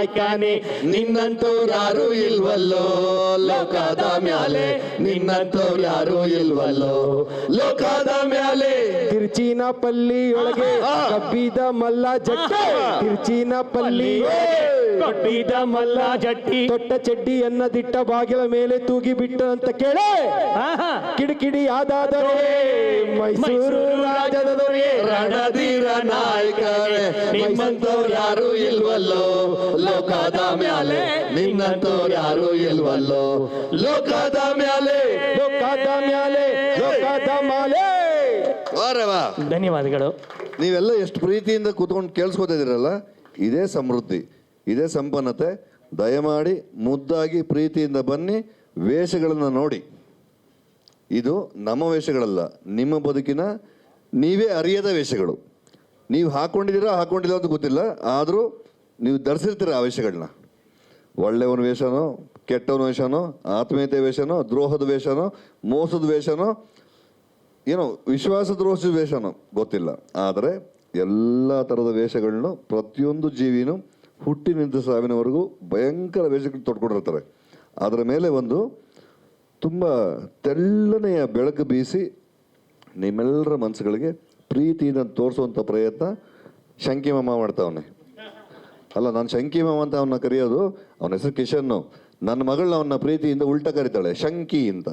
ನಾಯಕನೇ ನಿನ್ನಂತವ್ರು ಯಾರು ಇಲ್ವಲ್ಲೋ ಲೋಕದ ಮ್ಯಾಲೆ ನಿನ್ನಂತವ್ರು ಯಾರು ಇಲ್ವಲ್ಲೋ ಲೋಕದ ಮ್ಯಾಲೆ. ತಿರ್ಚಿನ ಪಲ್ಲಿಯೊಳಗೆ ಕಬ್ಬಿದ ಮಲ್ಲ ಜಟ್ಟಿ, ತಿರ್ಚಿನ ಪಲ್ಲಿ ಕಬ್ಬಿದ ಮಲ್ಲ ಜಟ್ಟಿ, ತೊಟ್ಟ ಚಡ್ಡಿಯನ್ನ ದಿಟ್ಟ ಬಾಗಿಲ ಮೇಲೆ ತೂಗಿ ಬಿಟ್ಟ ಅಂತ ಕೇಳೆ. ಕಿಡಿಕಿಡಿ ಆದಾದರೆ ಮೈಸೂರು ರಾಜದ ದೊರೆ ರಣಧೀರ ನಾಯಕರೇ ನಿಮ್ಮಂತವ್ರು ಯಾರು ಇಲ್ವಲ್ಲೋ ಲೋಕದ ಮ್ಯಾಲೆ ನಿನ್ನಂತವ್ರು ಯಾರು ಇಲ್ವಲ್ಲೋ ಲೋಕದ ಮ್ಯಾಲೆ ಲೋಕದ ಮ್ಯಾಲೆ ಲೋಕದ ಮಾಲೆ. ವಾರವಾ ಧನ್ಯವಾದಗಳು. ನೀವೆಲ್ಲ ಎಷ್ಟು ಪ್ರೀತಿಯಿಂದ ಕೂತ್ಕೊಂಡು ಕೇಳಿಸ್ಕೊತಾ ಇದೀರಲ್ಲ, ಇದೇ ಸಮೃದ್ಧಿ, ಇದೇ ಸಂಪನ್ನತೆ. ದಯಮಾಡಿ ಮುದ್ದಾಗಿ ಪ್ರೀತಿಯಿಂದ ಬನ್ನಿ, ವೇಷಗಳನ್ನು ನೋಡಿ. ಇದು ನಮ್ಮ ವೇಷಗಳಲ್ಲ, ನಿಮ್ಮ ಬದುಕಿನ ನೀವೇ ಅರಿಯದ ವೇಷಗಳು. ನೀವು ಹಾಕೊಂಡಿದ್ದೀರಾ ಹಾಕೊಂಡಿಲ್ಲ ಅಂತ ಗೊತ್ತಿಲ್ಲ, ಆದರೂ ನೀವು ಧರಿಸಿರ್ತೀರ ಆ ವೇಷಗಳನ್ನ. ಒಳ್ಳೆಯವನ ವೇಷನೋ, ಕೆಟ್ಟವನ ವೇಷನೋ, ಆತ್ಮೀಯತೆ ವೇಷನೋ, ದ್ರೋಹದ ವೇಷನೋ, ಮೋಸದ ವೇಷನೋ, ಏನೋ ವಿಶ್ವಾಸ ದ್ರೋಹದ ವೇಷನೋ ಗೊತ್ತಿಲ್ಲ. ಆದರೆ ಎಲ್ಲ ಥರದ ವೇಷಗಳನ್ನು ಪ್ರತಿಯೊಂದು ಜೀವಿನೂ ಹುಟ್ಟಿನಿಂದ ಸಾವಿನವರೆಗೂ ಭಯಂಕರ ವೇಷಗಳು ತೊಡ್ಕೊಂಡಿರ್ತಾರೆ. ಅದರ ಮೇಲೆ ಒಂದು ತುಂಬ ತೆಳ್ಳನೆಯ ಬೆಳಕು ಬೀಸಿ ನಿಮ್ಮೆಲ್ಲರ ಮನಸ್ಸುಗಳಿಗೆ ಪ್ರೀತಿಯಿಂದ ತೋರಿಸುವಂಥ ಪ್ರಯತ್ನ ಶಂಕಿಮಾಮ ಮಾಡ್ತಾವನೆ. ಅಲ್ಲ, ನಾನು ಶಂಕಿಮಾಮ ಅಂತ ಅವನ್ನ ಕರೆಯೋದು, ಅವನ ಹೆಸರು ಕಿಶನ್ನು. ನನ್ನ ಮಗಳನ್ನ ಅವನ್ನ ಪ್ರೀತಿಯಿಂದ ಉಲ್ಟಾ ಕರೀತಾಳೆ ಶಂಕಿ ಅಂತ.